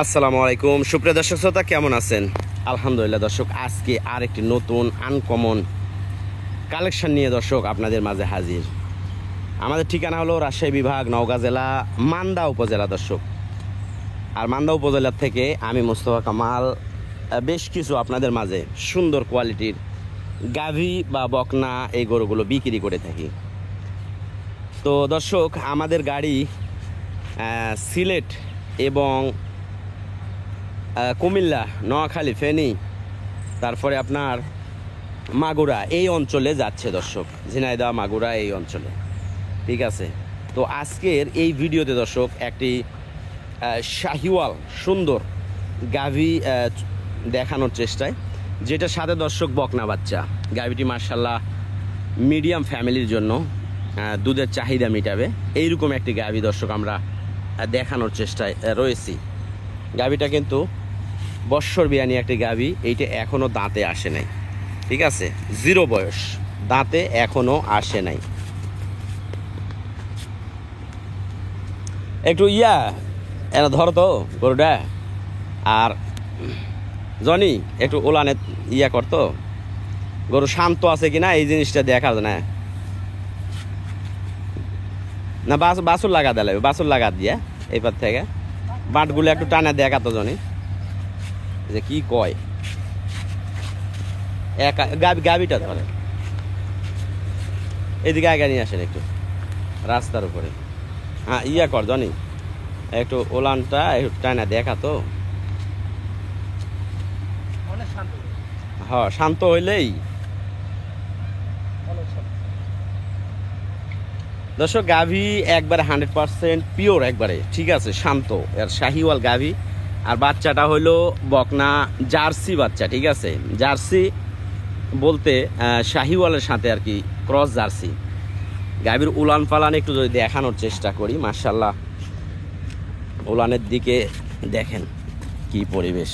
আসসালামু আলাইকুম সুপ্রিয় দর্শক শ্রোতা, কেমন আছেন? আলহামদুলিল্লাহ দর্শক, আজকে আরেকটি নতুন আনকমন কালেকশন নিয়ে দর্শক আপনাদের মাঝে হাজির। আমাদের ঠিকানা হলো রাজশাহী বিভাগ, নওগাঁ জেলা, মান্দা উপজেলা দর্শক। আর মান্দা উপজেলা থেকে আমি মোস্তফা কামাল বেশ কিছু আপনাদের মাঝে সুন্দর কোয়ালিটির গাভী বা বকনা এই গরুগুলো বিক্রি করে থাকি। তো দর্শক, আমাদের গাড়ি সিলেট এবং কুমিল্লা, নোয়াখালী, ফেনী, তারপরে আপনার মাগুরা এই অঞ্চলে যাচ্ছে দর্শক, ঝিনাইদহ, মাগুরা এই অঞ্চলে। ঠিক আছে, তো আজকের এই ভিডিওতে দর্শক একটি শাহিওয়াল সুন্দর গাভী দেখানোর চেষ্টায়, যেটার সাথে দর্শক বকনা বাচ্চা। গাভীটি মার্শাল্লাহ মিডিয়াম ফ্যামিলির জন্য দুধের চাহিদা মেটাবে এইরকম একটি গাভী দর্শক আমরা দেখানোর চেষ্টায় রয়েছি। গাভীটা কিন্তু বৎসর বিয়ানি একটি গাভী, এইটা এখনও দাঁতে আসে নাই। ঠিক আছে, 0 বয়স, দাঁতে এখনও আসে নাই। একটু এরা ধরো তো গরুটা, আর জনি একটু ওলানে করতো, গরু শান্ত আছে কিনা এই জিনিসটা দেখা যায় না। না বাছুর লাগা দিলে, বাছুর লাগা দিয়ে এইবার থেকে বাঁটগুলো একটু টানা দেখাতো জনি, যে কি কয়। গাভীটা ধরে এদিকে আগে নিয়ে আসেন একটু রাস্তার উপরে। হ্যাঁ কর জনি, একটু ওলানটা একটু টানা দেখাতো। হ্যাঁ, শান্ত হইলেই দর্শক গাভী একবারে 100% পিওর, একবারে ঠিক আছে, শান্ত। এর শাহিওয়াল গাভী, আর বাচ্চাটা হইলো বকনা জার্সি বাচ্চা। ঠিক আছে, জার্সি বলতে শাহিওয়ালের সাথে আর কি ক্রস জার্সি। গাভীর উলান পালান একটু যদি দেখানোর চেষ্টা করি, মার্শাল্লাহ উলানের দিকে দেখেন কি পরিবেশ।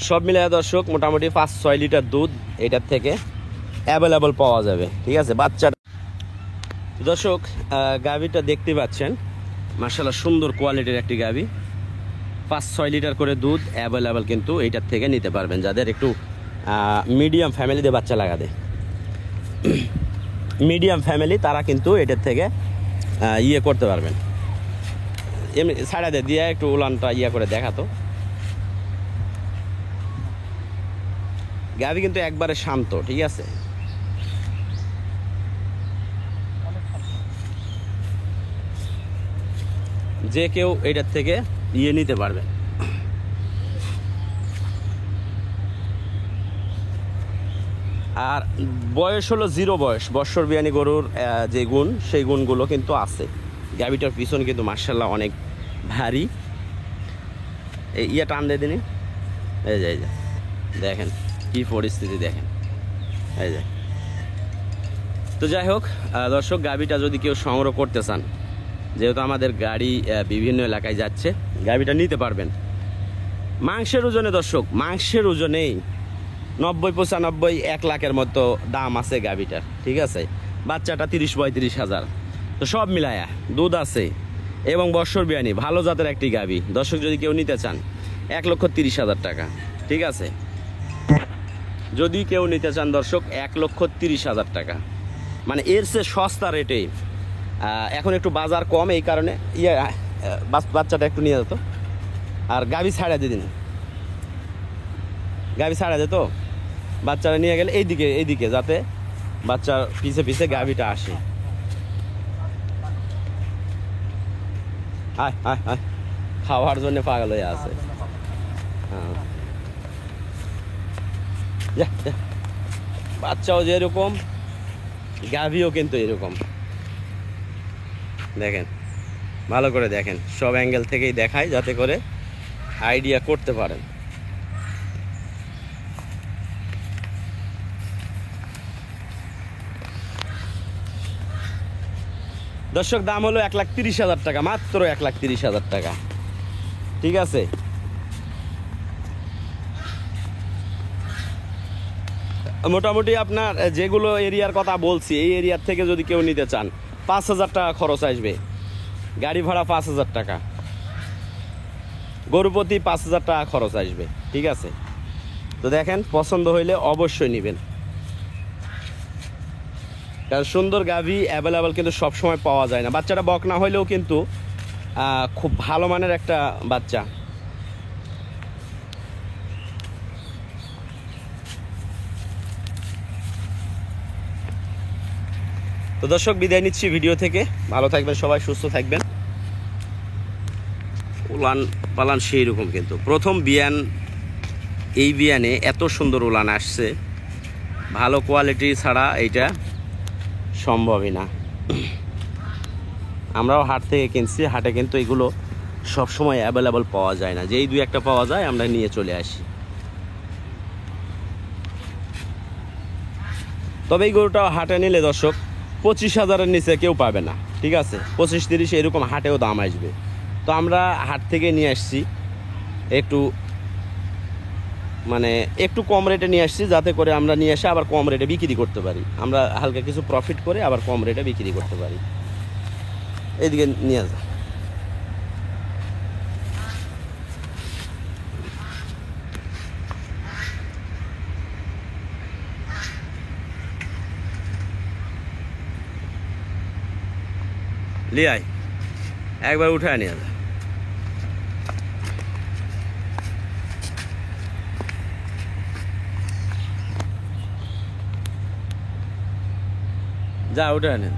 সব মিলিয়ে দর্শক মোটামুটি 5-6 লিটার দুধ এটার থেকে অ্যাভেলেবল পাওয়া যাবে। ঠিক আছে, বাচ্চা দর্শক গাভীটা দেখতে পাচ্ছেন, মার্শাল্লাহ সুন্দর কোয়ালিটির একটি গাভী। 5-6 লিটার করে দুধ অ্যাভেলেবল কিন্তু এইটার থেকে নিতে পারবেন, যাদের একটু মিডিয়াম ফ্যামিলিতে বাচ্চা লাগাতে, মিডিয়াম ফ্যামিলি তারা কিন্তু এটার থেকে করতে পারবেন। এমনি ছাড়া দিয়ে একটু উলানটা করে দেখাতো। গাভী কিন্তু একবারে শান্ত। ঠিক আছে, যে কেউ এটার থেকে নিতে পারবেন। আর বয়স হলো 0 বয়স, বৎসর বিয়ানি গরুর যে গুণ সেই গুণগুলো কিন্তু আছে। গাভীটার পিছন কিন্তু মার্শাল্লাহ অনেক ভারী। এই টান দিয়ে দিনি, এই যে দেখেন কি পরিস্থিতি, দেখেন এই যে। তো যাই হোক দর্শক, গাভীটা যদি কেউ সংগ্রহ করতে চান, যেহেতু আমাদের গাড়ি বিভিন্ন এলাকায় যাচ্ছে, গাভীটা নিতে পারবেন। মাংসের ওজনে দর্শক, মাংসের ওজনেই 90-95-1 লাখের মতো দাম আছে গাভীটার। ঠিক আছে, বাচ্চাটা 30-35 হাজার। তো সব মিলায়া দুধ আছে এবং বৎসর বিয়ানি ভালো জাতের একটি গাভী দর্শক যদি কেউ নিতে চান 1,30,000 টাকা। ঠিক আছে, যদি কেউ নিতে চান দর্শক 1,30,000 টাকা, মানে এর চেয়ে সস্তা রেটে। এখন একটু বাজার কম, এই কারণে বাচ্চাটা একটু নিয়ে যেত, আর গাভী ছাড়া দিদিন, গাভী ছাড়া যেত, বাচ্চারা নিয়ে গেলে এইদিকে যাতে বাচ্চার পিছে পিছে গাভীটা আসে। খাওয়ার জন্য পাগল হয়ে আছে। বাচ্চাও যেরকম, গাভীও কিন্তু এরকম। দেখেন, ভালো করে দেখেন, সব অ্যাঙ্গেল থেকেই দেখায় যাতে করে আইডিয়া করতে পারেন। দর্শক দাম হলো 1,30,000 টাকা, মাত্র 1,30,000 টাকা। ঠিক আছে, মোটামুটি আপনার যেগুলো এরিয়ার কথা বলছি, এই এরিয়ার থেকে যদি কেউ নিতে চান 5,000 টাকা খরচ আসবে, গাড়ি ভাড়া 5,000 টাকা। গরু প্রতি 5,000 টাকা খরচ আসবে, ঠিক আছে? তো দেখেন, পছন্দ হইলে অবশ্যই নেবেন, কারণ সুন্দর গাভী অ্যাভেলেবেল কিন্তু সবসময় পাওয়া যায় না। বাচ্চাটা বক না হইলেও কিন্তু খুব ভালো মানের একটা বাচ্চা। তো দর্শক, বিদায় নিচ্ছি ভিডিও থেকে। ভালো থাকবেন সবাই, সুস্থ থাকবেন। উলান পালান সেই রকম, কিন্তু প্রথম বিয়ান, এই বিয়ানে এত সুন্দর উলান আসছে, ভালো কোয়ালিটি ছাড়া এইটা সম্ভবই না। আমরাও হাট থেকে কিনছি, হাটে কিন্তু এগুলো সবসময় অ্যাভেলেবল পাওয়া যায় না, যেই দুই একটা পাওয়া যায় আমরা নিয়ে চলে আসি। তবে এই গরুটা হাটে নিলে দর্শক 25,000-এর নিচে কেউ পাবে না, ঠিক আছে? 25-30 এরকম হাটেও দাম আসবে। তো আমরা হাট থেকে নিয়ে আসছি, একটু মানে একটু কম রেটে নিয়ে আসছি, যাতে করে আমরা নিয়ে এসে আবার কম রেটে বিক্রি করতে পারি, আমরা হালকা কিছু প্রফিট করে আবার কম রেটে বিক্রি করতে পারি। এইদিকে নিয়ে যা, লিয়াই একবার উঠে নিয়ে যা। যা উঠে আনেন।